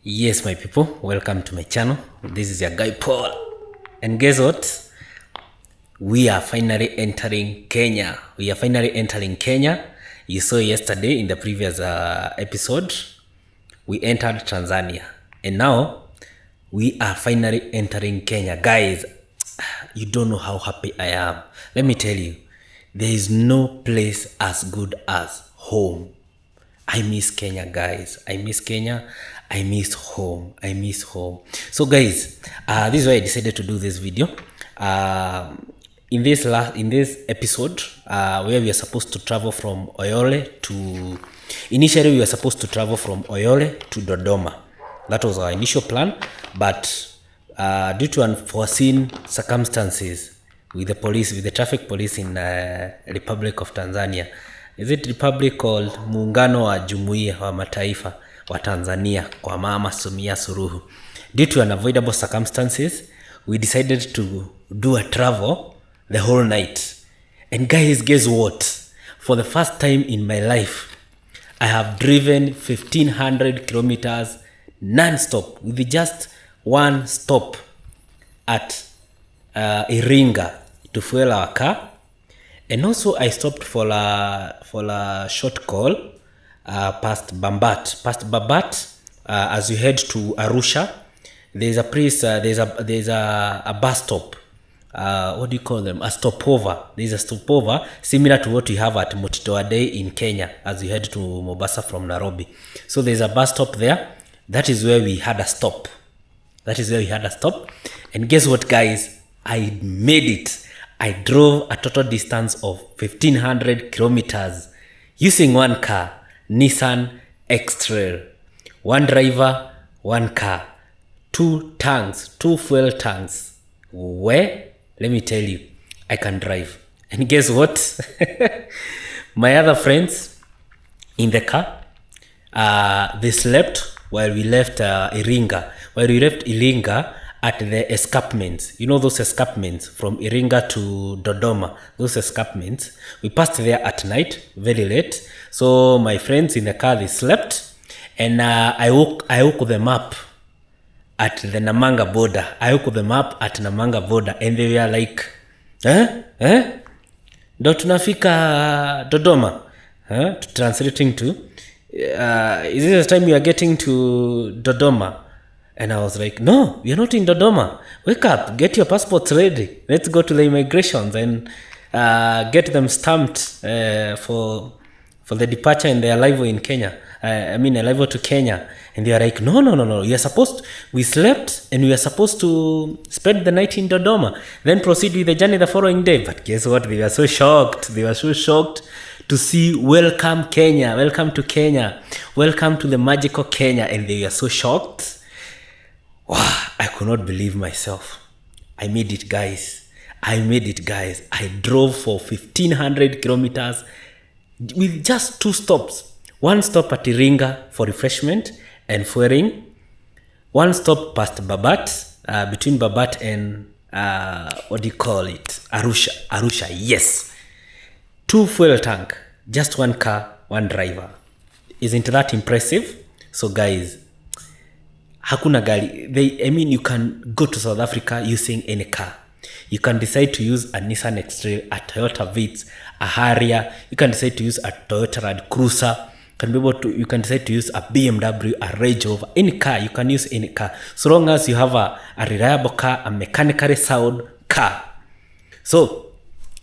Yes, my people, welcome to my channel. This is your guy Paul, and guess what? We are finally entering Kenya. You saw yesterday in the previous episode we entered Tanzania, and now we are finally entering Kenya. Guys, you don't know how happy I am. Let me tell you, there is no place as good as home. I miss Kenya, guys. I miss Kenya. I miss home. So guys, this is why I decided to do this video. In this episode, where we are supposed to travel from Oyole to, initially we were supposed to travel from Oyole to Dodoma. That was our initial plan, but due to unforeseen circumstances with the traffic police in Republic of Tanzania. Is it Republic called Muungano wa Jumuiya wa Mataifa wa Tanzania kwa Mama Samia Suluhu. Due to unavoidable circumstances, we decided to do a travel the whole night. And guys, guess what? For the first time in my life, I have driven 1500 kilometers non-stop with just one stop at Iringa to fuel our car. And also I stopped for a short call past Babat. As you head to Arusha, there's a place, there's a bus stop. What do you call them? A stopover. There's a stopover similar to what we have at Motitoade in Kenya as you head to Mombasa from Nairobi. So there's a bus stop there. That is where we had a stop. And guess what, guys? I made it. I drove a total distance of 1500 kilometers using one car, Nissan X-Trail. One driver, one car, two fuel tanks. Where? Let me tell you, I can drive. And guess what? My other friends in the car, they slept while we left Iringa. At the escarpments, you know those escarpments from Iringa to Dodoma, those escarpments, we passed there at night, very late. So my friends in the car, they slept, and I woke them up at the Namanga border. And they were like, ndo tunafika Dodoma? Translating to, is this the time you are getting to Dodoma? And I was like, no, we are not in Dodoma. Wake up, get your passports ready. Let's go to the immigrations and get them stamped for the departure and the arrival in Kenya. Arrival to Kenya. And they are like, no. We slept and we are supposed to spend the night in Dodoma. Then proceed with the journey the following day. But guess what? They were so shocked. To see, welcome Kenya. Welcome to Kenya. Welcome to the magical Kenya. And they were so shocked. Wow, I could not believe myself. I made it, guys. I drove for 1500 kilometers with just two stops. One stop at Iringa for refreshment and fueling. One stop past Babat, between Babat and Arusha. Yes. Two fuel tank, just one car, one driver. Isn't that impressive? So guys, hakuna gari. You can go to South Africa using any car. You can decide to use a Nissan X-Trail, a Toyota Vitz, a Harrier. You can decide to use a Toyota Land Cruiser. You can decide to use a BMW, a Range Rover. Any car, you can use any car. So long as you have a reliable car, a mechanically sound car. So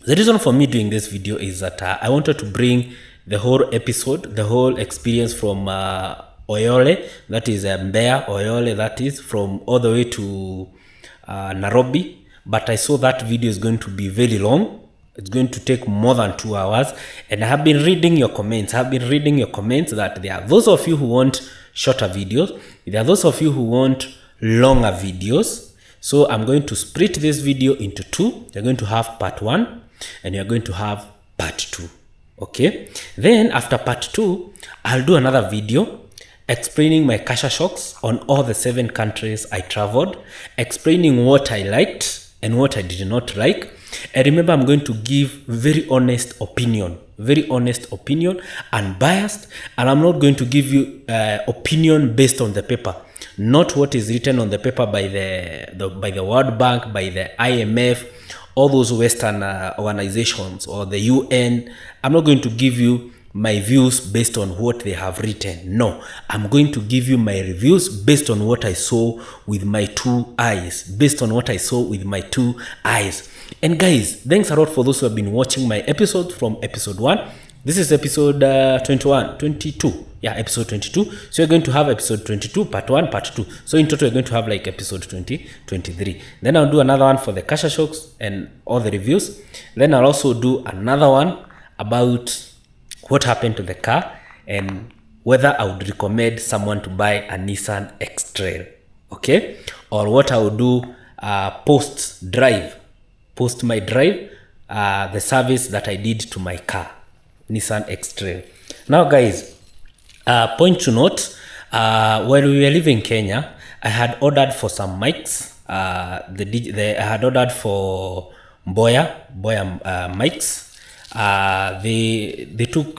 the reason for me doing this video is that I wanted to bring the whole episode, the whole experience from Oyole, that is Mbeya, Oyole, that is from all the way to Nairobi. But I saw that video is going to be very long. It's going to take more than 2 hours. And I have been reading your comments. That there are those of you who want shorter videos. There are those of you who want longer videos. So I'm going to split this video into two. You're going to have part 1 and you're going to have part 2. Okay. Then after part 2, I'll do another video explaining my culture shocks on all the 7 countries I traveled, explaining what I liked and what I did not like. And remember, I'm going to give very honest opinion, unbiased, and I'm not going to give you opinion based on the paper. not what is written on the paper by the World Bank, by the IMF, all those Western organizations, or the UN. I'm not going to give you my views based on what they have written. No, I'm going to give you my reviews based on what I saw with my 2 eyes. Based on what I saw with my 2 eyes. And guys, thanks a lot for those who have been watching my episode from episode 1. This is episode 22. Yeah, episode 22. So you're going to have episode 22, part 1, part 2. So in total, you're going to have like episode 23. Then I'll do another one for the Kasha Shocks and all the reviews. Then I'll also do another one about what happened to the car and whether I would recommend someone to buy a Nissan X-Trail. Okay? Or what I would do post my drive, the service that I did to my car, Nissan X-Trail. Now guys, point to note, while we were living in Kenya, I had ordered for some mics. I had ordered for Boya mics.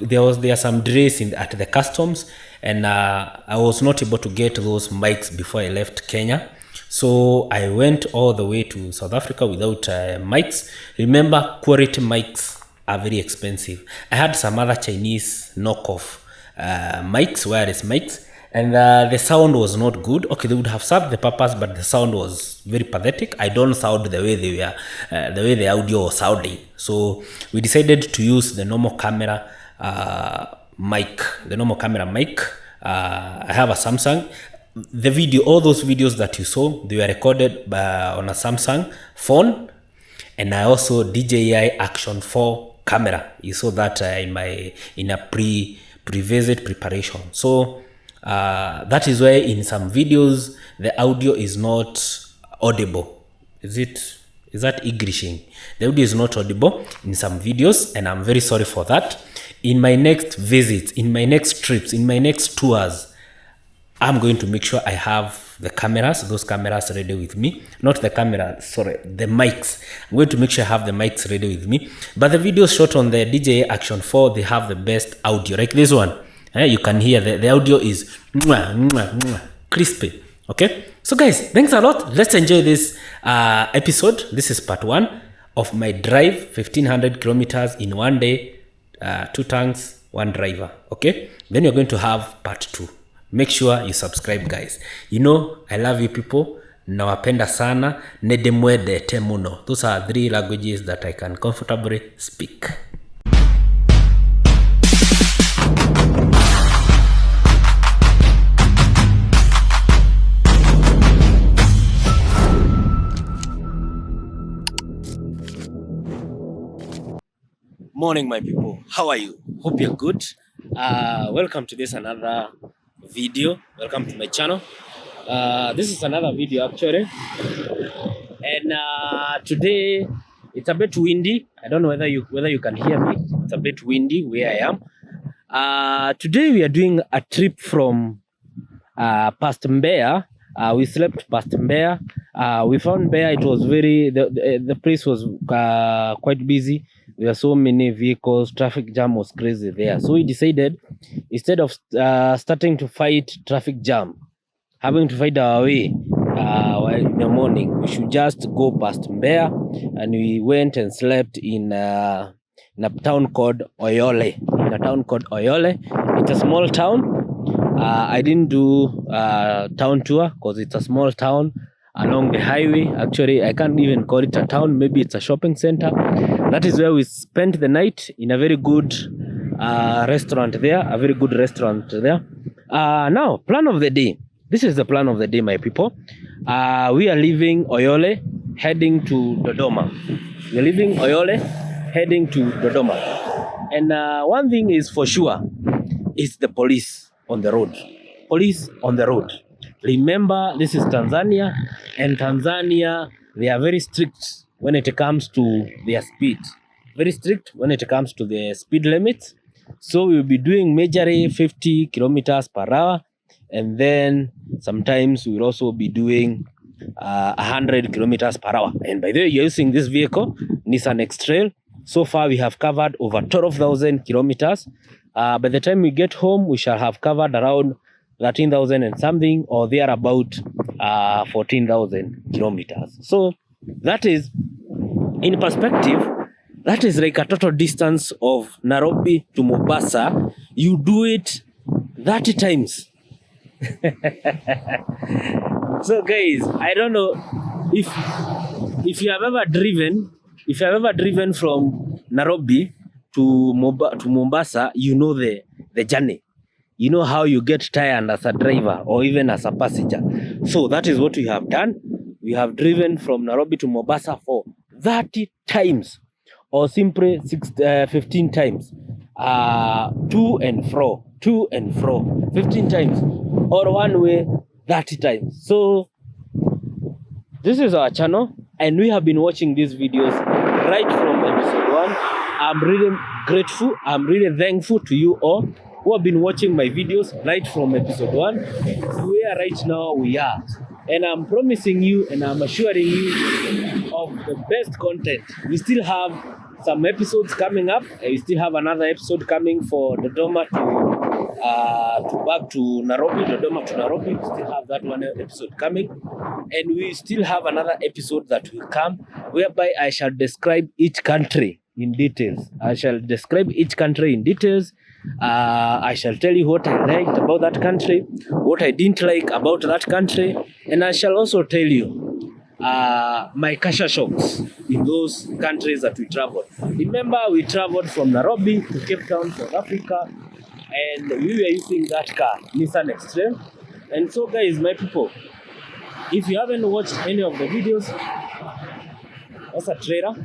There are some delays at the customs, and I was not able to get those mics before I left Kenya. So I went all the way to South Africa without mics. Remember, quality mics are very expensive. I had some other Chinese knockoff mics, wireless mics, and the sound was not good. Okay, they would have served the purpose, but the sound was very pathetic. I don't sound the way they were, the way the audio was sounding. So we decided to use the normal camera mic. I have a Samsung. The video, all those videos that you saw, they were recorded on a Samsung phone, and I also DJI Action 4 camera. You saw that in a pre-visit preparation. So that is why in some videos the audio is not audible. Is that Englishing? The audio is not audible in some videos, and I'm very sorry for that. In my next visits, in my next trips, in my next tours, I'm going to make sure I have the cameras, those cameras ready with me. Not the camera, sorry, the mics. I'm going to make sure I have the mics ready with me. But the videos shot on the DJI Action 4, they have the best audio. Like this one. You can hear the audio is crispy. Okay? So guys, thanks a lot. Let's enjoy this episode. This is part 1 of my drive, 1500 kilometers in one day, 2 tanks, 1 driver. Okay? Then you're going to have part 2. Make sure you subscribe, guys. You know, I love you people. Nawapenda sana. Nedemwede temuno. Those are 3 languages that I can comfortably speak. Morning, my people. How are you? Hope you're good. Welcome to this another video. Welcome to my channel. This is another video actually, and today it's a bit windy. I don't know whether you can hear me. It's a bit windy where I am. Today we are doing a trip from past Mbeya. We slept past Mbeya. We found Mbeya. It was the place was quite busy. There were so many vehicles. Traffic jam was crazy there. So we decided, instead of starting to fight traffic jam, having to fight our way in the morning, we should just go past Mbeya. And we went and slept in a town called Oyole. It's a small town. I didn't do town tour because it's a small town along the highway. Actually, I can't even call it a town. Maybe it's a shopping center. That is where we spent the night, in a very good restaurant there. Now, plan of the day. This is the plan of the day, my people. We are leaving Oyole, heading to Dodoma. And one thing is for sure, it's the police on the road. Remember, this is Tanzania, and Tanzania, they are very strict when it comes to their speed. Very strict when it comes to the speed limits. So we'll be doing majorly 50 kilometers per hour, and then sometimes we'll also be doing 100 kilometers per hour. And by the way, you're using this vehicle, Nissan X-Trail. So far, we have covered over 12,000 kilometers. By the time we get home, we shall have covered around 13,000 and something, or they are about 14,000 kilometers. So that is, in perspective, that is like a total distance of Nairobi to Mombasa. You do it 30 times. So guys, I don't know if you have ever driven from Nairobi to Mombasa, you know the journey. You know how you get tired as a driver or even as a passenger. So that is what we have done. We have driven from Nairobi to Mombasa for 30 times, or simply 15 times. To and fro, 15 times, or one way 30 times. So this is our channel, and we have been watching these videos right from episode 1. I'm really grateful, I'm really thankful to you all who have been watching my videos right from episode 1 to where right now we are. And I'm promising you and I'm assuring you of the best content. We still have some episodes coming up. We still have another episode coming for Dodoma to back to Nairobi, Dodoma to Nairobi. We still have that one episode coming. And we still have another episode that will come whereby I shall describe each country in details. I shall describe each country in details. I shall tell you what I liked about that country, what I didn't like about that country, and I shall also tell you my culture shocks in those countries that we traveled. Remember, we traveled from Nairobi to Cape Town, South Africa, and we were using that car, Nissan Extreme. And so guys, my people, if you haven't watched any of the videos, that's a trailer.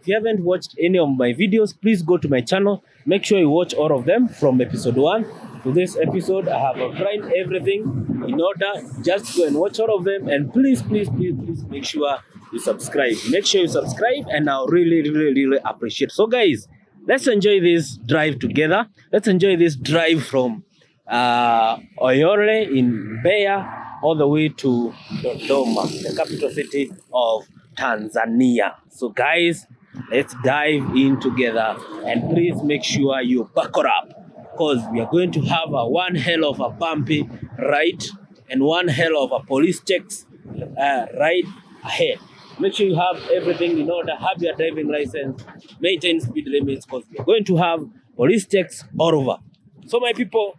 If you haven't watched any of my videos, please go to my channel. Make sure you watch all of them from episode 1 to this episode. I have outlined everything in order. Just go and watch all of them, and please make sure you subscribe. Make sure you subscribe, and I'll really appreciate. So guys, let's enjoy this drive together. Let's enjoy this drive from Oyole in Mbeya all the way to Dodoma, the capital city of Tanzania. So guys, let's dive in together, and please make sure you buckle up, because we are going to have one hell of a bumpy ride and one hell of a police checks right ahead. Make sure you have everything in order, have your driving license, maintain speed limits, because we are going to have police checks all over. So my people,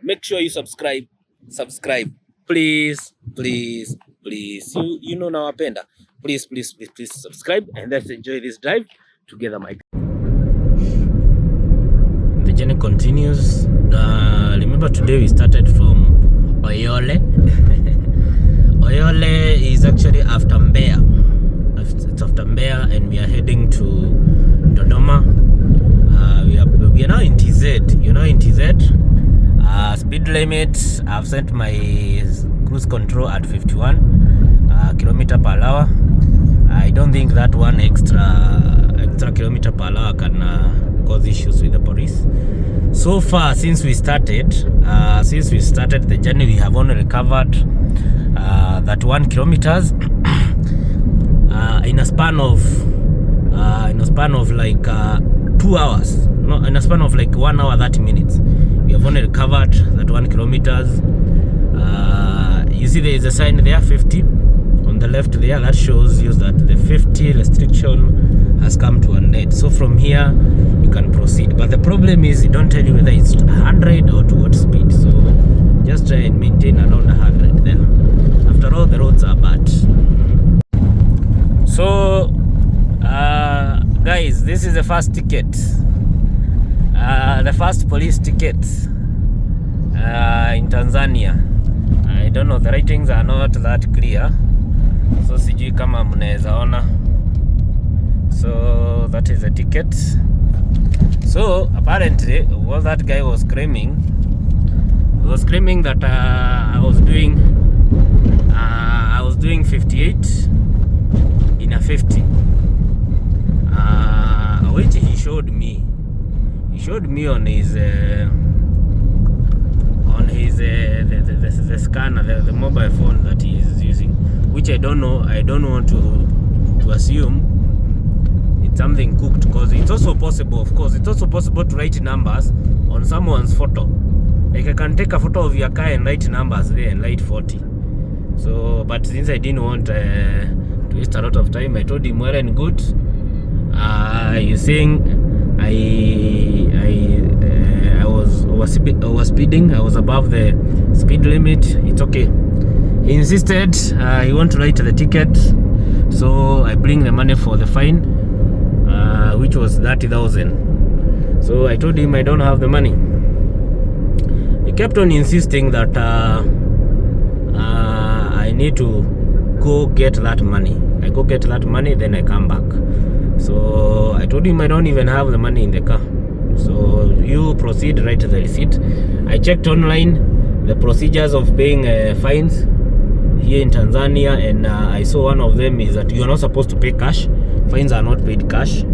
make sure you subscribe, please. You know nawapenda. Please subscribe, and let's enjoy this drive together, my. The journey continues. Remember, today we started from Oyole. Oyole is actually after Mbeya. It's after Mbeya, and we are heading to Dodoma. We are now in TZ. You know, in TZ, speed limit, I've set my cruise control at 51 kilometer per hour. I don't think that one extra kilometer per hour can cause issues with the police. So far, since we started the journey, we have only recovered that 1 kilometers in a span of like 2 hours. No, in a span of like 1 hour 30 minutes. We have only recovered that 1 kilometers. You see, there is a sign there, 50 on the left there, that shows you that the 50 restriction has come to an end. So from here you can proceed, but the problem is it don't tell you whether it's 100 or to what speed. So just try and maintain around 100 there. After all, the roads are bad. So guys, this is the first ticket, the first police ticket in Tanzania. I don't know, the ratings are not that clear, so sijui kama mnaweza ona. So that is a ticket. So apparently what that guy was screaming, that I was doing 58 in a 50, which he showed me on his the scanner, the mobile phone that he is using, which I don't know. I don't want to assume it's something cooked, because it's also possible, of course, it's also possible to write numbers on someone's photo Like I can take a photo of your car and write numbers there and write 40. So, but since I didn't want to waste a lot of time, I told him well and good. You saying I was speeding. I was above the speed limit. It's okay. He insisted he want to write the ticket, so I bring the money for the fine, which was 30,000. So I told him I don't have the money. He kept on insisting that I need to go get that money. I go get that money, then I come back. So I told him I don't even have the money in the car. So you proceed, write the receipt. I checked online the procedures of paying fines here in Tanzania, and I saw one of them is that you are not supposed to pay cash. Fines are not paid cash.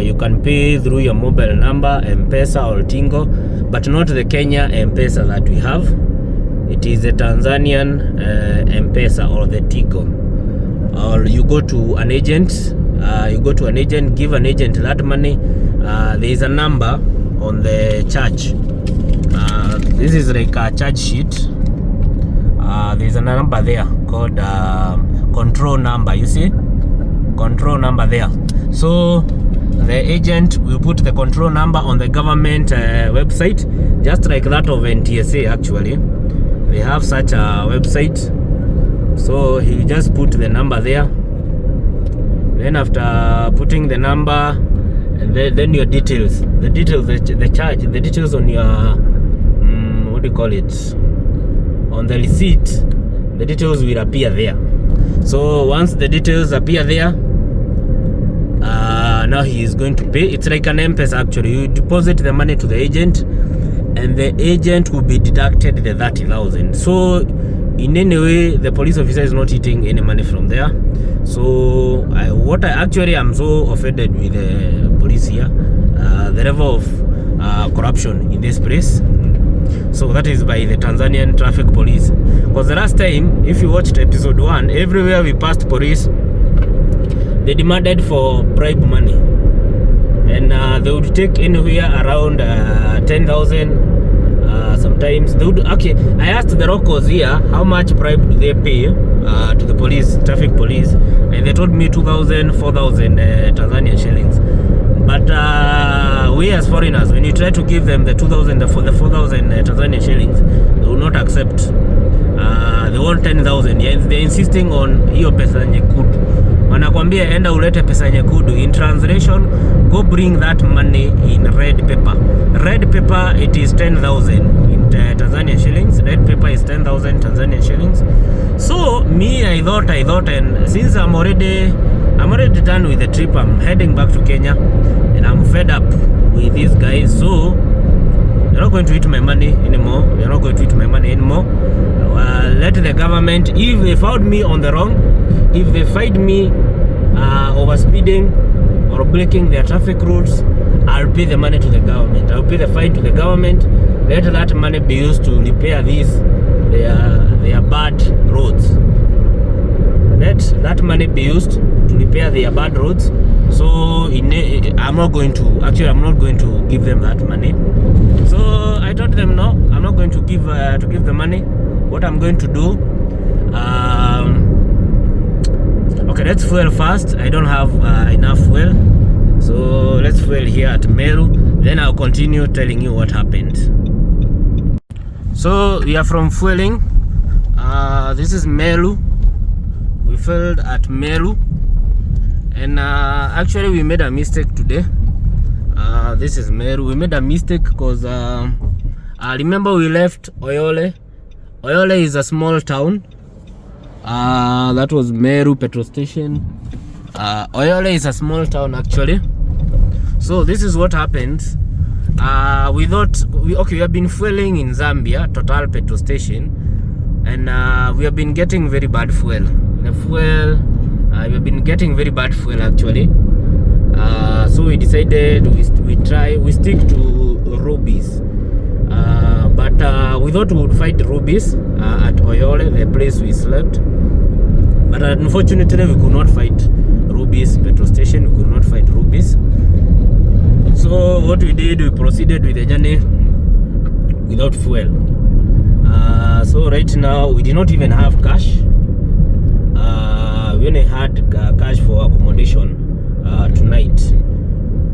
You can pay through your mobile number, M-Pesa or Tingo, but not the Kenya M-Pesa that we have. It is the Tanzanian M-Pesa or the Tigo. Or you go to an agent. Give an agent that money. There is a number on the charge. This is like a charge sheet. There is a number there called control number. You see, control number there. So the agent will put the control number on the government website, just like that of NTSA. Actually, they have such a website. So he just put the number there. Then after putting the number, and then your details, the charge, the details on your what do you call it, on the receipt, the details will appear there. So once the details appear there, now he is going to pay. It's like an M-Pesa actually. You deposit the money to the agent, and the agent will be deducted the 30,000. So in any way, the police officer is not eating any money from there. So I'm so offended with the police here, the level of corruption in this place. So that is by the Tanzanian traffic police. Because the last time, if you watched episode 1, everywhere we passed police, they demanded for bribe money, and they would take anywhere around 10,000. Sometimes they would. Okay, I asked the locals here how much bribe do they pay to the police, traffic police, and they told me 2,000, 4,000 Tanzanian shillings. But we as foreigners, when you try to give them the 2,000, the 4,000 Tanzanian shillings, they will not accept. They want 10,000. Yeah, they're insisting on hiyo pesa nyekundu. Wanakwambia enda ulete pesa nyekundu. In translation, go bring that money in red paper. Red paper, it is 10,000 in Tanzanian shillings. Red paper is 10,000 Tanzanian shillings. So me, I thought, and since I'm already done with the trip, I'm heading back to Kenya, and I'm fed up with these guys. So they're not going to eat my money anymore. Let the government, if they found me on the wrong, if they find me over speeding or breaking their traffic rules, I'll pay the money to the government. I'll pay the fine to the government. Let that money be used to repair their bad roads. Let that money be used to repair their bad roads. So I'm not going to give them that money. So I told them no, I'm not going to give the money. What I'm going to do, okay, let's fuel first. I don't have enough fuel, so let's fuel here at Meru. Then I'll continue telling you what happened. So we are from fueling. This is Meru. We fueled at Meru, and actually we made a mistake today. This is Meru. We made a mistake because remember we left Oyole. Oyole is a small town. That was Meru petrol station. Oyole is a small town actually. So this is what happened. We thought we have been fueling in Zambia, Total petrol station, and we have been getting very bad fuel. We have been getting very bad fuel actually. So we decided we stick to rubies. But we thought we would find rubies at Oyole, the place we slept. But unfortunately, we could not find rubies petrol station. We could not find rubies. So what we did, we proceeded with the journey without fuel. So right now we did not even have cash. We only had cash for accommodation tonight.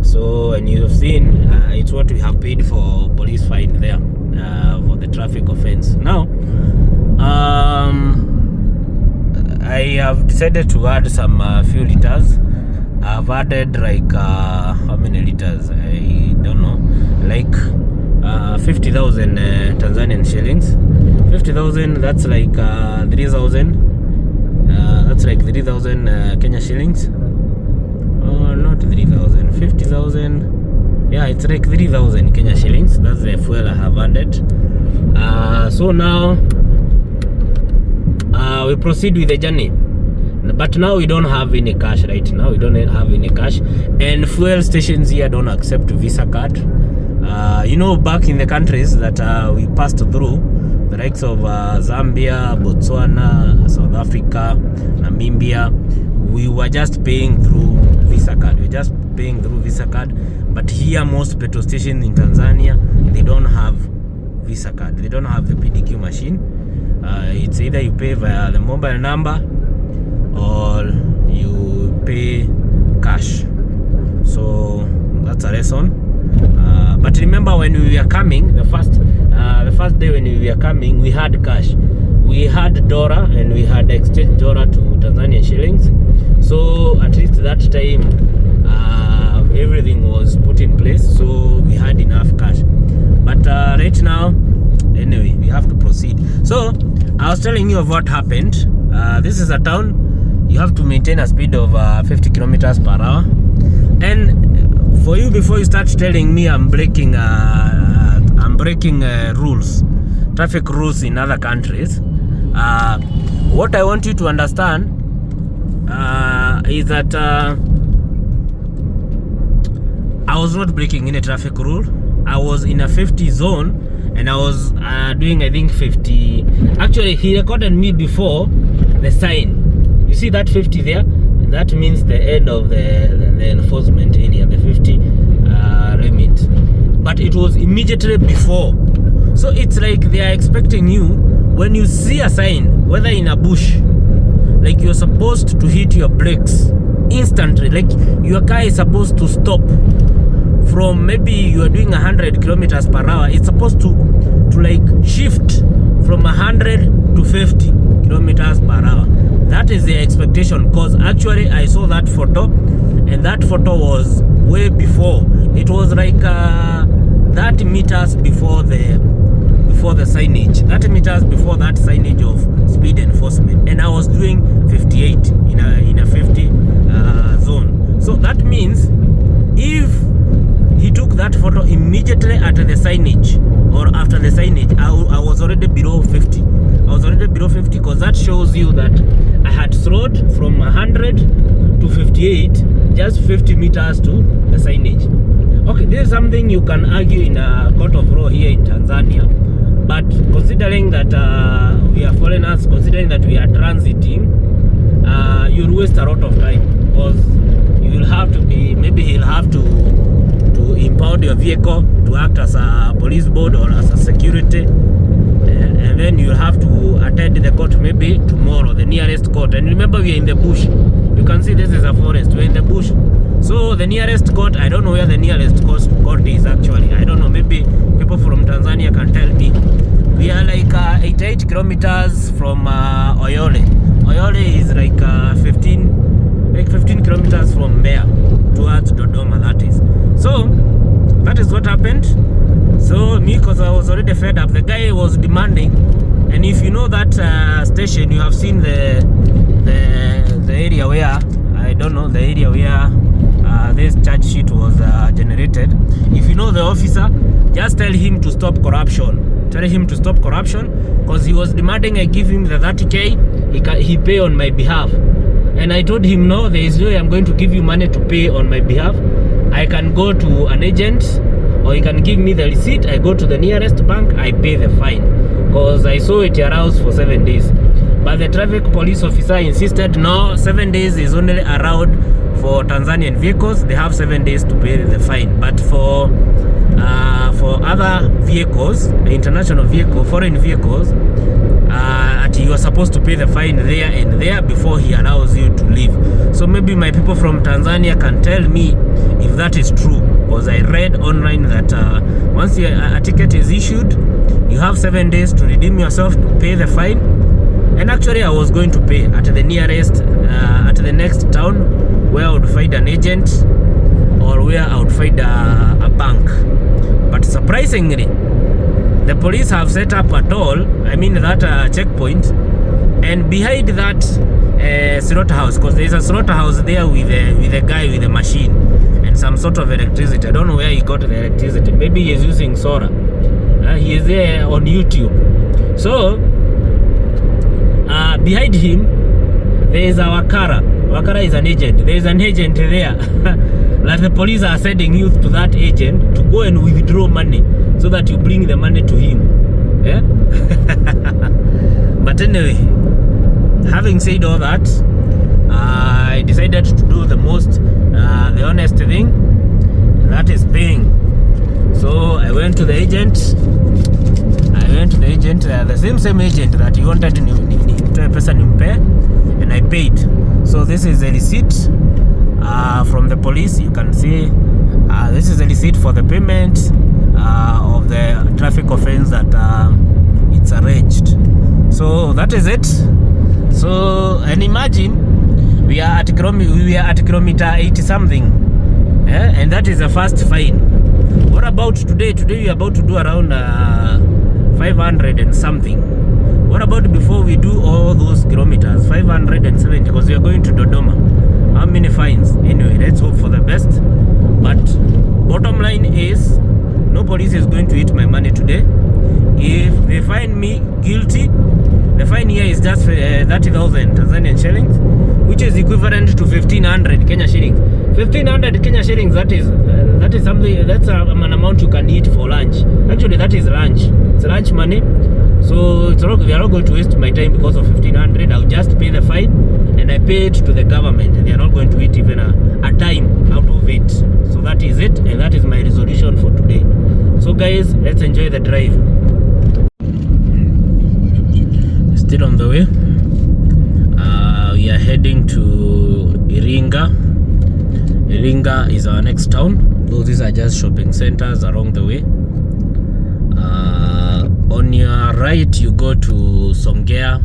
So, and you have seen it's what we have paid for police fine there for the traffic offense. Now I have decided to add some few liters. I've added like how many liters? I don't know, like 50,000 Tanzanian shillings. 50,000, that's like 3,000. That's like 3,000 Kenya shillings. Not 3,000, 50,000. Yeah, it's like 3,000 Kenya shillings. That's the fuel I have added. So now we proceed with the journey. But now we don't have any cash right now. We don't have any cash, and fuel stations here don't accept Visa card. You know, back in the countries that we passed through, the likes of Zambia, Botswana, South Africa, Namibia, we were just paying through Visa card. We're just paying through Visa card. But here, most petrol stations in Tanzania, they don't have Visa card. They don't have the PDQ machine. It's either you pay via the mobile number or you pay cash. So that's a lesson. But remember, when we were coming, the first day when we were coming, we had cash. We had dollar, and we had exchanged dollar to Tanzanian shillings. So at least that time, everything was put in place, so we had enough cash. But right now, anyway, we have to proceed. So I was telling you of what happened. This is a town. You have to maintain a speed of 50 kilometers per hour. And for you, before you start telling me I'm breaking rules, traffic rules in other countries, what I want you to understand is that I was not breaking any traffic rule. I was in a 50 zone, and I was doing, I think, 50. Actually, he recorded me before the sign. You see that 50 there? That means the end of the enforcement area, the 50 limit. But it was immediately before. So it's like they are expecting you, when you see a sign, whether in a bush, like you're supposed to hit your brakes instantly. Like your car is supposed to stop from, maybe you are doing 100 kilometers per hour. It's supposed to like shift from 100 to 50 kilometers per hour. That is the expectation, because actually I saw that photo, and that photo was way before. It was like 30 meters before the signage, 30 meters before that signage of speed enforcement, and I was doing 58 in a 50 zone. So that means if he took that photo immediately at the signage or after the signage, I was already below 50. I was already below 50, because that shows you that I had slowed from 100 to 58, just 50 meters to the signage. Okay, this is something you can argue in a court of law here in Tanzania, but considering that we are foreigners, considering that we are transiting, you'll waste a lot of time, because you will have to be, maybe he'll have to impound your vehicle to act as a police board or as a security, and then you have to attend the court maybe tomorrow, the nearest court. And remember, we are in the bush. You can see this is a forest. We're in the bush. So the nearest court, I don't know where the nearest court is actually. I don't know. Maybe people from Tanzania can tell me. We are like 88 kilometers from Oyole. Oyole is like 15 kilometers from there towards Dodoma, that is. So that is what happened. So me, because I was already fed up, the guy was demanding. And if you know that station, you have seen the area where, I don't know, the area where this charge sheet was generated. If you know the officer, just tell him to stop corruption. Tell him to stop corruption, because he was demanding I give him the 30K, he pay on my behalf. And I told him, no, there is no way I'm going to give you money to pay on my behalf. I can go to an agent, or you can give me the receipt. I go to the nearest bank, I pay the fine, because I saw it aroused for 7 days. But the traffic police officer insisted, no, 7 days is only allowed for Tanzanian vehicles. They have 7 days to pay the fine. But for for other vehicles, international vehicle, foreign vehicles, you are supposed to pay the fine there and there before he allows you to leave. So maybe my people from Tanzania can tell me if that is true, because I read online that once a ticket is issued, you have 7 days to redeem yourself to pay the fine. And actually I was going to pay at the nearest, at the next town where I would find an agent or where I would find a bank. But surprisingly, the police have set up a toll, I mean that checkpoint, and behind that slaughterhouse, because there is a slaughterhouse there with a guy with a machine and some sort of electricity. I don't know where he got the electricity. Maybe he is using solar. He is there on YouTube. So behind him there is our Wakara. Wakara is an agent. There is an agent there that the police are sending youth to that agent to go and withdraw money so that you bring the money to him. Yeah? But anyway, having said all that, I decided to do the honest thing, and that is paying. So I went to the agent. The same agent that he wanted to person nimpe, and I paid. So this is a receipt from the police. You can see this is a receipt for the payment of the traffic offense that it's arranged. So that is it. So, and imagine we are at kilometer 80 something, and that is the first fine. What about today? Today we are about to do around 500 and something. What about before we do all those kilometers? 570, because we are going to Dodoma. How many fines? Anyway, let's hope for the best. But bottom line is, no police is going to eat my money today. If they find me guilty, the fine here is just 30,000 Tanzanian shillings, which is equivalent to 1,500 Kenya shillings. 1,500 Kenya shillings, that is something, that's an amount you can eat for lunch. Actually, that is lunch. It's lunch money. So we are not going to waste my time because of 1,500. I'll just pay the fine and I pay it to the government. They are not going to eat even a dime out of it. So that is it, and that is my resolution for today. So guys, let's enjoy the drive. Still on the way. We are heading to Iringa. Iringa is our next town. Though these are just shopping centers along the way. On your right you go to Songea,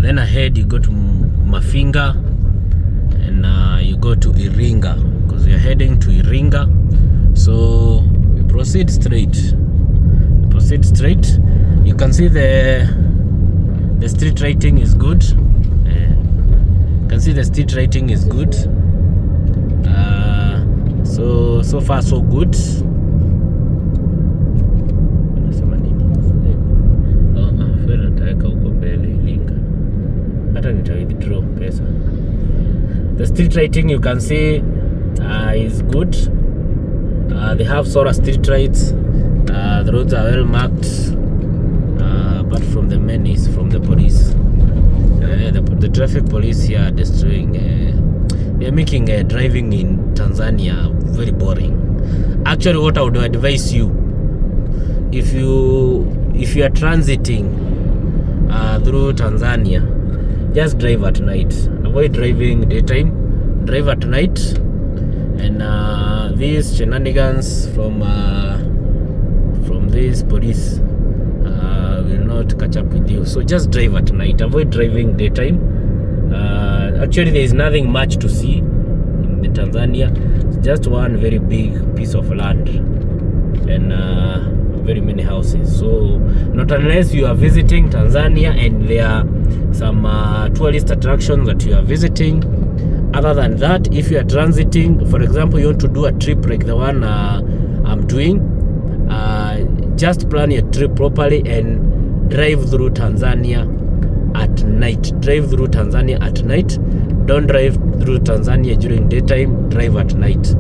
then ahead you go to Mafinga, and you go to Iringa, because we are heading to Iringa. So we proceed straight. You can see the street lighting is good. You can see the street lighting is good. So far so good. The street lighting, you can see, is good. They have solar street lights. The roads are well marked, apart from the menace from the police. The traffic police here are destroying. They are making driving in Tanzania very boring. Actually, what I would advise you, if you are transiting through Tanzania, just drive at night. Avoid driving daytime. Drive at night, and these shenanigans from these police will not catch up with you. So just drive at night. Avoid driving daytime. Actually, there is nothing much to see in Tanzania. It's just one very big piece of land and very many houses. So not unless you are visiting Tanzania and there are some tourist attractions that you are visiting. Other than that, if you are transiting, for example, you want to do a trip like the one I'm doing, just plan your trip properly and drive through Tanzania at night. Don't drive through Tanzania during daytime. Drive at night.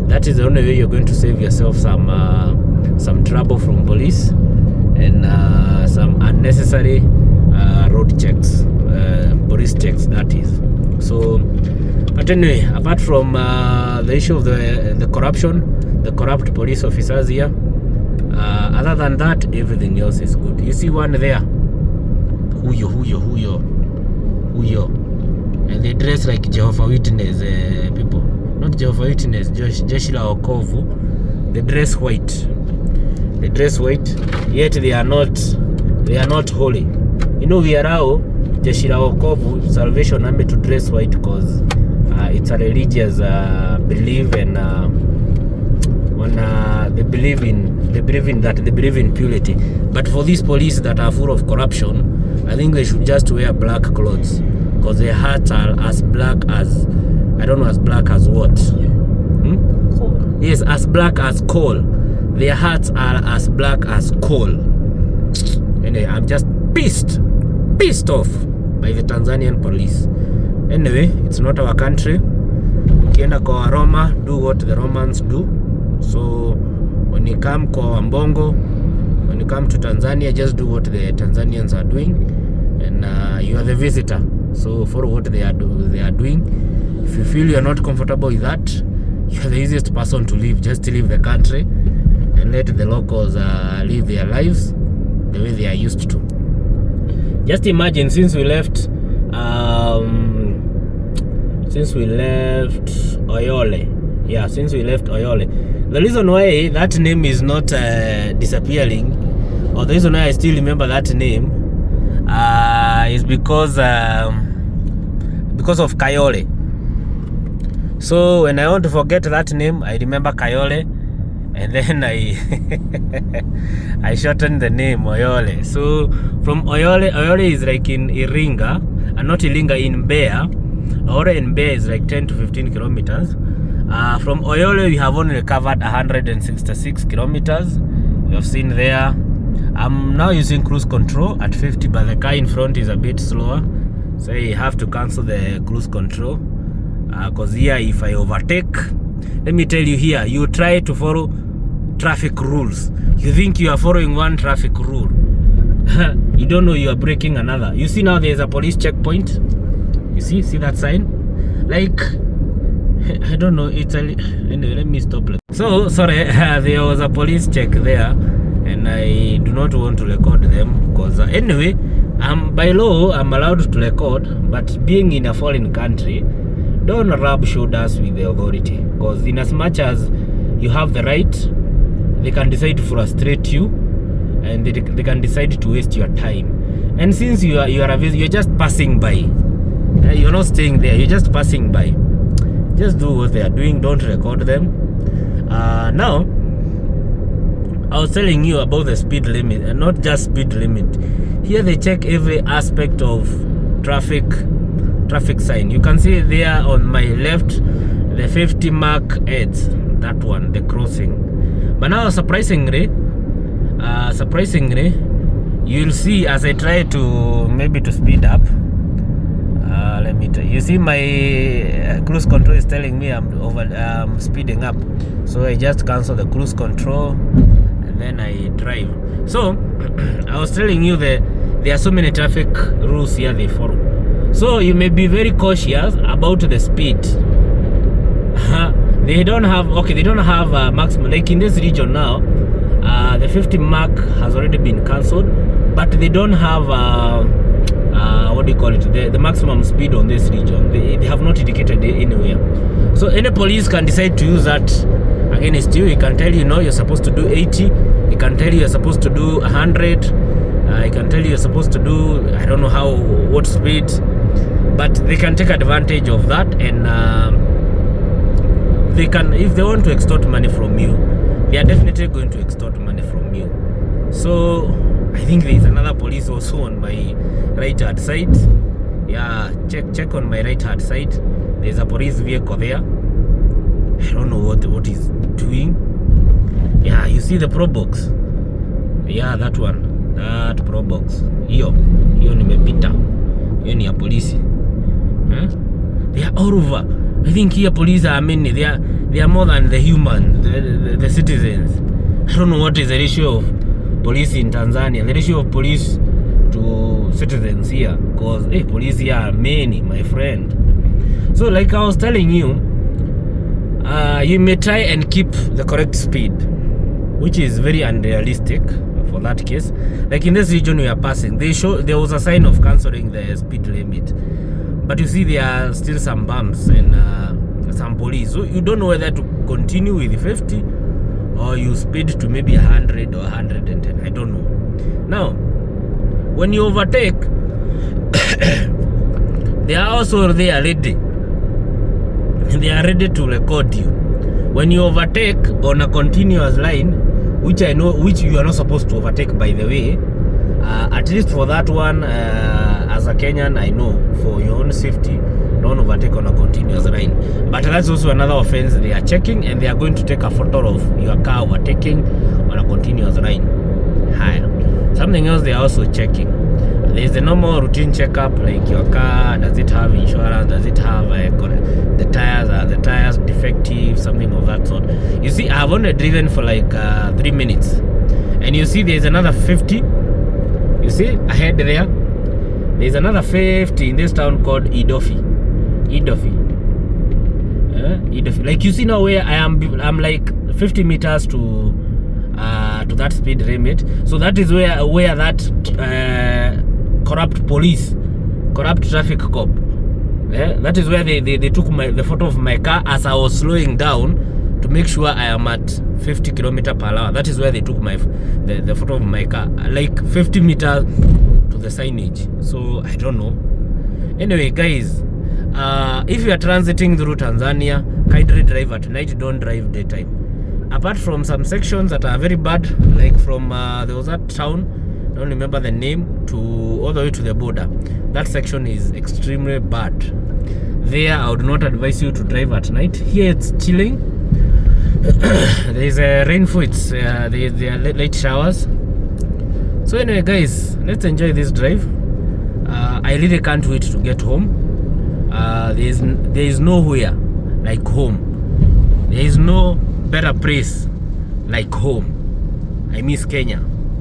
That is the only way you're going to save yourself some trouble from police and some unnecessary road checks, police checks, that is. So, but anyway, apart from the issue of the corruption, the corrupt police officers here. Other than that, everything else is good. You see one there, huyo, and they dress like Jehovah Witness people, not Jehovah Witness, jeshi la wokovu. They dress white, yet they are not holy. You know, we allow jeshi la wokovu, Salvation Army, to dress white because it's a religious belief, and they believe in purity. But for these police that are full of corruption, I think they should just wear black clothes, because their hearts are as black as, I don't know, as black as what? Coal. Yes, as black as coal. Their hearts are as black as coal. Anyway, I'm just pissed off by the Tanzanian police. Anyway, it's not our country. Ukienda kwa Roma, do what the Romans do. So when you come kwa Mbongo, when you come to Tanzania, just do what the Tanzanians are doing, and you are the visitor, so follow what they are doing. If you feel you are not comfortable with that, you are the easiest person to leave. Just leave the country and let the locals live their lives the way they are used to. Just imagine, since we left Oyole, the reason why that name is not disappearing, or the reason why I still remember that name, is because of Kayole. So when I want to forget that name, I remember Kayole, and then I shortened the name Oyole. So from Oyole is like in Iringa, and not Iringa, in Mbeya. Oyole in Mbeya is like 10 to 15 kilometers. From Oyole we have only covered 166 kilometers. You have seen there. I'm now using cruise control at 50, but the car in front is a bit slower, so you have to cancel the cruise control, because here if I overtake, let me tell you, here you try to follow traffic rules, you think you are following one traffic rule, you don't know you are breaking another. You see now there's a police checkpoint. You see that sign? Like, I don't know, it's anyway, let me stop. So sorry, there was a police check there, and I do not want to record them because anyway, by law I'm allowed to record, but being in a foreign country, don't rub shoulders with the authority, because in as much as you have the right, they can decide to frustrate you, and they can decide to waste your time. And since you're just passing by, you're not staying there, you're just passing by, just do what they are doing, don't record them. Now I was telling you about the speed limit, and not just speed limit. Here they check every aspect of traffic sign. You can see there on my left the 50 mark heads, that one, the crossing. But now surprisingly, you'll see as I try to speed up. Let me tell you. You see my cruise control is telling me I'm speeding up, so I just cancel the cruise control and then I drive. So I was telling you that there are so many traffic rules here they follow, so you may be very cautious about the speed. They don't have a maximum, like in this region now. The 50 mark has already been cancelled, but they don't have what do you call it, the maximum speed on this region. They have not indicated it anywhere. So any police can decide to use that against you. He can tell you, no, you're supposed to do 80. He can tell you you're supposed to do 100. He can tell you you're supposed to do, I don't know what speed, but they can take advantage of that, and they can, if they want to extort money from you, they are definitely going to extort money from you. So I think there is another police also on my right hand side. Yeah, check on my right hand side. There's a police vehicle there. I don't know what he's doing. Yeah, you see the pro box. Yeah, that one, that pro box. Hiyo nimepita. Hiyo ni ya polisi. They are all over. I think here police are many. They are more than the human, the citizens. I don't know what is the ratio of police in Tanzania, the ratio of police to citizens here, because police here are many, my friend. So like I was telling you, you may try and keep the correct speed, which is very unrealistic for that case. Like in this region we are passing, there was a sign of cancelling the speed limit, but you see there are still some bumps and some police, so you don't know whether to continue with 50 or you speed to maybe 100 or 110. I don't know. Now when you overtake they are also there ready. They are ready to record you when you overtake on a continuous line, which I know, which you are not supposed to overtake, by the way. At least for that one, as a Kenyan, I know for your own safety, don't overtake on a continuous line. But that's also another offense they are checking, and they are going to take a photo of your car overtaking on a continuous line. Higher. Something else they are also checking. There's the normal routine checkup, like your car, does it have insurance, does it have the tires, are the tires defective, something of that sort. You see, I've only driven for like 3 minutes, and you see there's another 50. You see ahead there's another 50 in this town called Idofi. Like you see now where I'm like 50 meters to that speed limit. So that is where that corrupt traffic cop, that is where they took the photo of my car as I was slowing down to make sure I am at 50 km/h. That is where they took the photo of my car, like 50 meters to the signage. So I don't know. Anyway, guys, if you are transiting through Tanzania, kindly drive at night, don't drive daytime. Apart from some sections that are very bad, like from there was that town, I don't remember the name, to all the way to the border. That section is extremely bad. There I would not advise you to drive at night. Here it's chilling. There is a rainfall, there are late showers. So anyway, guys, let's enjoy this drive. I really can't wait to get home. There is nowhere like home. There is no better place like home. I miss Kenya.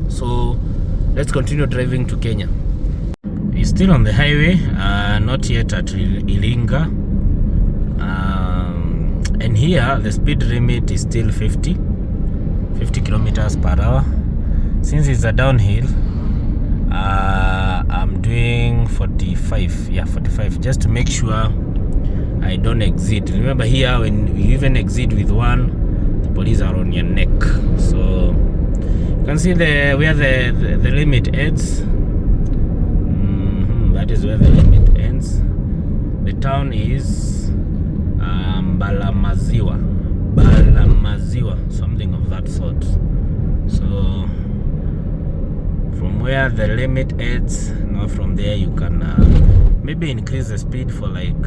So let's continue driving to Kenya. It's still on the highway, not yet at Iringa. And here the speed limit is still 50 km/h. Since it's a downhill, I'm doing 45. Yeah, 45, just to make sure I don't exceed. Remember here, when you even exceed with one, the police are on your neck. So you can see where the limit ends. That is where the limit ends. The town is Balamaziwa, something of that sort. So from where the limit ends, now from there you can maybe increase the speed for like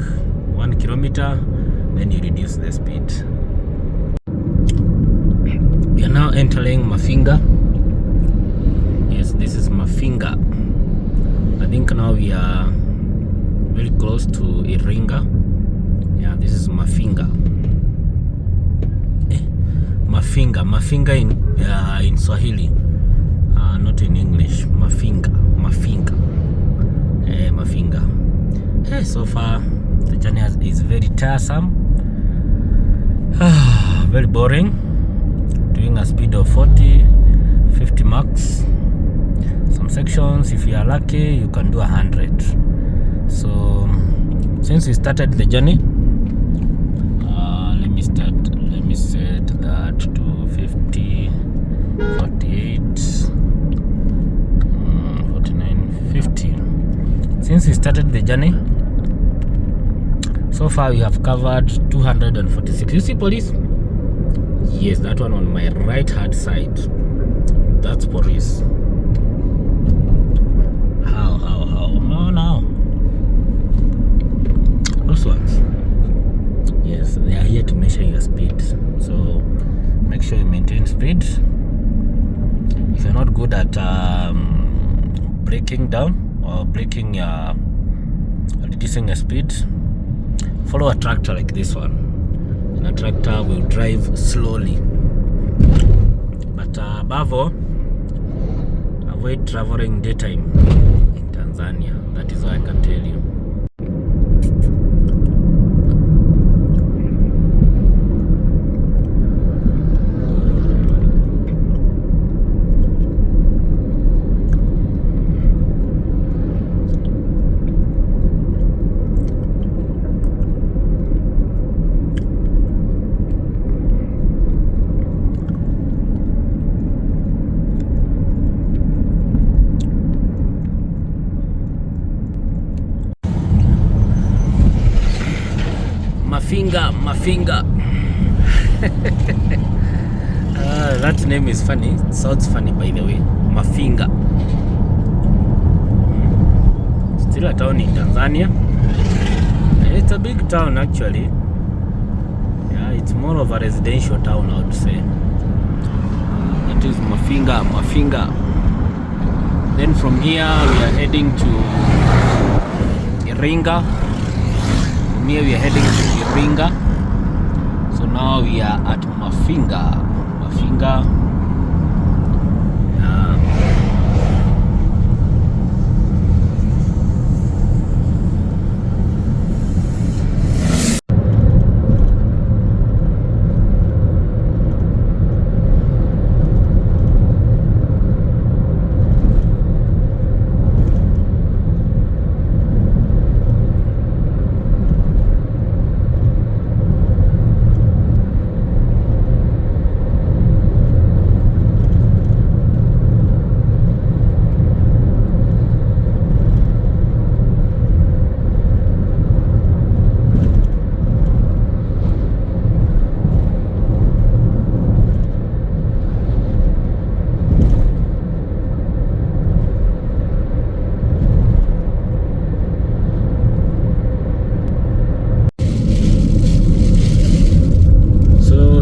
1 kilometer, then you reduce the speed. We are now entering Mafinga. Yes, this is Mafinga. I think now we are very close to Iringa. Yeah, this is Mafinga. Mafinga in Swahili, not in English. Mafinga. So far the journey is very tiresome, very boring. Doing a speed of 40-50 max. Some sections, if you are lucky, you can do 100. So since we started the journey, let me set that to 50, 48, 49, 50. Since we started the journey, so far we have covered 246. You see police? Yes, that one on my right hand side, that's police. How? No. Those ones, yes, they are here to measure your speed. So make sure you maintain speed. If you're not good at breaking down or reducing your speed, follow a tractor like this one. And a tractor will drive slowly. But above all, avoid traveling daytime in Tanzania. That is all I can tell you. Mafinga. That name is funny. It sounds funny, by the way. Mafinga. Still a town in Tanzania. It's a big town actually. Yeah, it's more of a residential town, I would say. That is Mafinga. Then from here we are heading to Iringa. From here we are heading to Iringa. So now we are at Mafinga.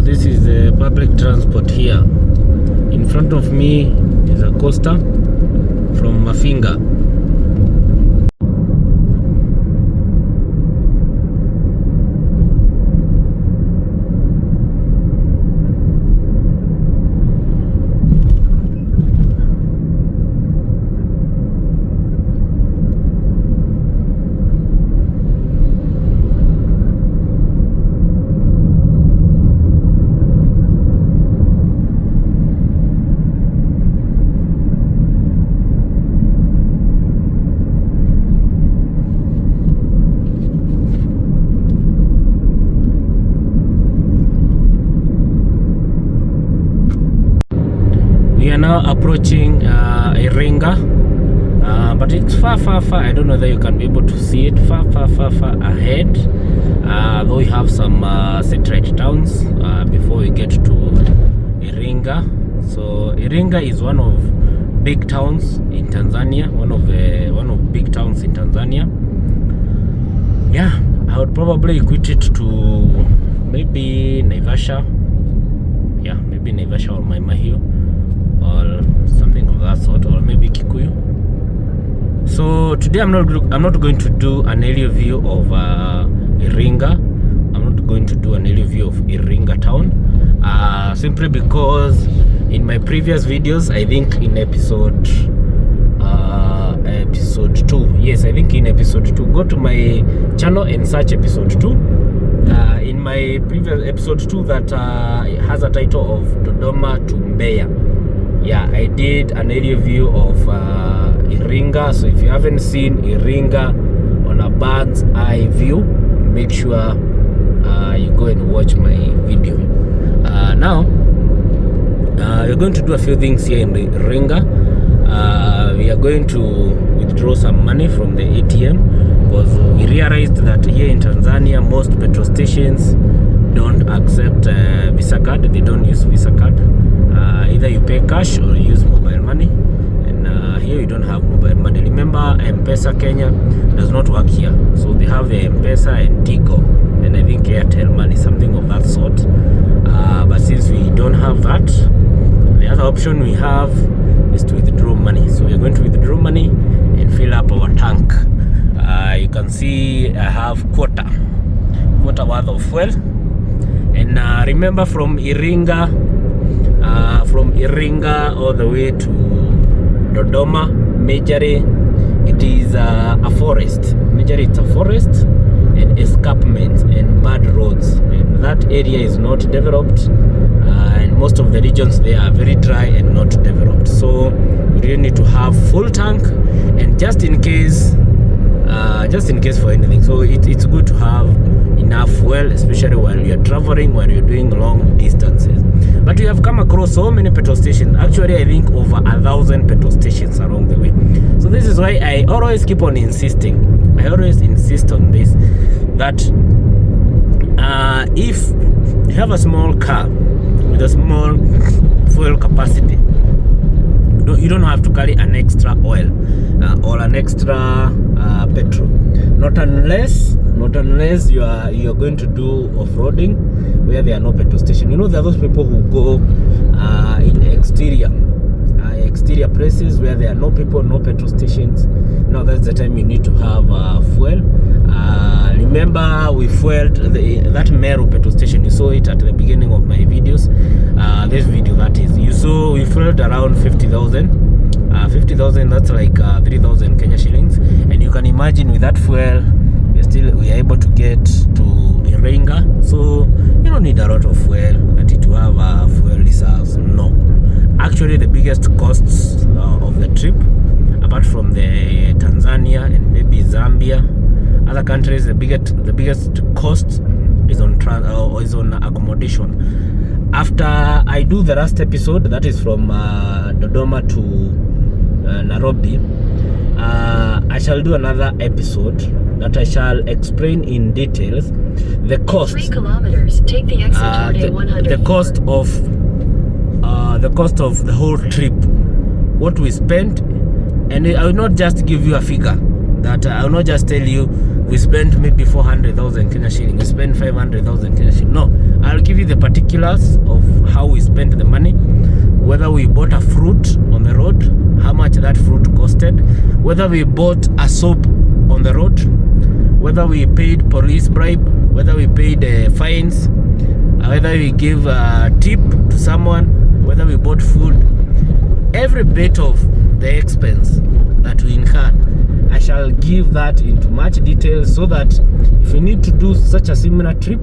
This is the public transport here. In front of me is a coaster from Mafinga. We are now approaching Iringa, but it's far. I don't know whether you can be able to see it. Far ahead. Though we have some satellite towns before we get to Iringa. So Iringa is one of big towns in Tanzania. One of big towns in Tanzania. Yeah, I would probably equate it to maybe Naivasha. Yeah, maybe Naivasha or Maimahio, or something of that sort, or maybe Kikuyu. So today I'm not going to do an aerial view of Iringa. I'm not going to do an aerial view of Iringa town, simply because in my previous videos, I think in episode 2, yes, I think in episode 2, go to my channel and search episode 2. In my previous episode 2 that has a title of Dodoma to Mbeya. Yeah, I did an aerial view of Iringa. So if you haven't seen Iringa on a bird's eye view, make sure you go and watch my video. Now we're going to do a few things here in Iringa. We are going to withdraw some money from the ATM, because we realized that here in Tanzania most petrol stations don't accept Visa card. They don't use Visa card. Either you pay cash or you use mobile money, and here you don't have mobile money. Remember, M-Pesa Kenya does not work here, so they have the M-Pesa and Tigo, and I think Airtel Money, something of that sort. But since we don't have that, the other option we have is to withdraw money. So we're going to withdraw money and fill up our tank. You can see I have quarter worth of fuel. And remember, from Iringa all the way to Dodoma, majorly it is a forest. Majorly it's a forest and escarpments and bad roads, and that area is not developed, and most of the regions there are very dry and not developed. So we really need to have full tank, and just in case for anything. So it's good to have enough fuel, especially while you're traveling, while you're doing long distances. But we have come across so many petrol stations. Actually, I think over 1,000 petrol stations along the way. So this is why I always keep on insisting. I always insist on this, that if you have a small car with a small fuel capacity, you don't have to carry an extra oil or an extra petrol. Not unless you are going to do off-roading where there are no petrol station. You know, there are those people who go in exterior places where there are no people, no petrol stations. Now that's the time you need to have fuel. Remember, we fueled that Meru petrol station. You saw it at the beginning of my videos. This video, that is, you saw we fueled around 50,000. 50,000, that's like 3,000 Kenya shillings. And you can imagine, with that fuel, we are able to get to Iringa. So you don't need a lot of fuel to have fuel reserves. No, actually the biggest costs of the trip, apart from the Tanzania and maybe Zambia, other countries, the biggest cost is on accommodation. After I do the last episode, that is from Dodoma to Nairobi, I shall do another episode that I shall explain in details the cost. 3 kilometers, take the exit on A100. The cost of the whole trip, what we spent, and I will not just give you a figure. That I will not just tell you we spent maybe 400,000 Kenya shilling, we spent 500,000 Kenya shilling. No, I'll give you the particulars of how we spent the money, whether we bought a fruit on the road, how much that fruit costed, whether we bought a soap on the road, whether we paid police bribe, whether we paid fines, whether we gave a tip to someone, whether we bought food. Every bit of the expense that we incurred, I shall give that into much detail, so that if you need to do such a similar trip,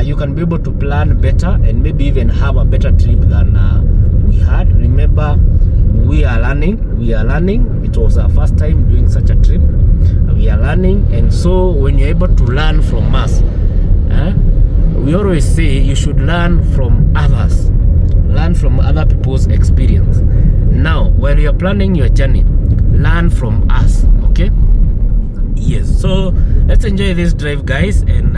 you can be able to plan better and maybe even have a better trip than we had. Remember, we are learning. It was our first time doing such a trip. We are learning, and so when you're able to learn from us, we always say you should learn from others, learn from other people's experience. Now, while you're planning your journey, learn from us, okay? Yes, so let's enjoy this drive, guys, and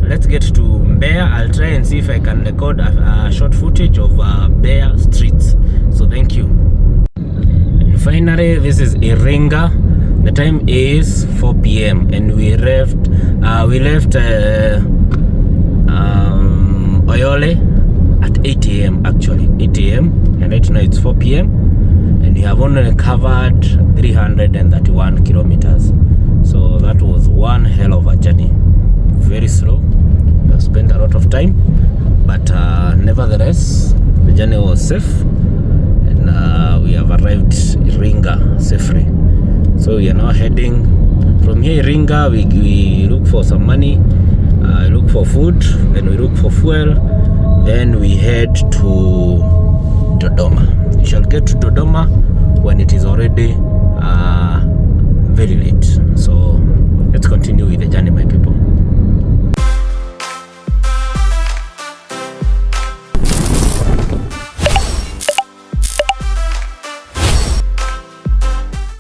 let's get to Mbeya. I'll try and see if I can record a short footage of Mbeya streets. So thank you. And finally, this is Iringa. The time is 4 p.m. and we left Oyole at 8 a.m. actually, 8 a.m. and right now it's 4 p.m. and we have only covered 331 kilometers. So that was one hell of a journey. Very slow. We have spent a lot of time, but nevertheless, the journey was safe, and we have arrived Iringa safely. So we are now heading from here, Iringa. We look for some money, look for food, then we look for fuel, then we head to Dodoma. We shall get to Dodoma when it is already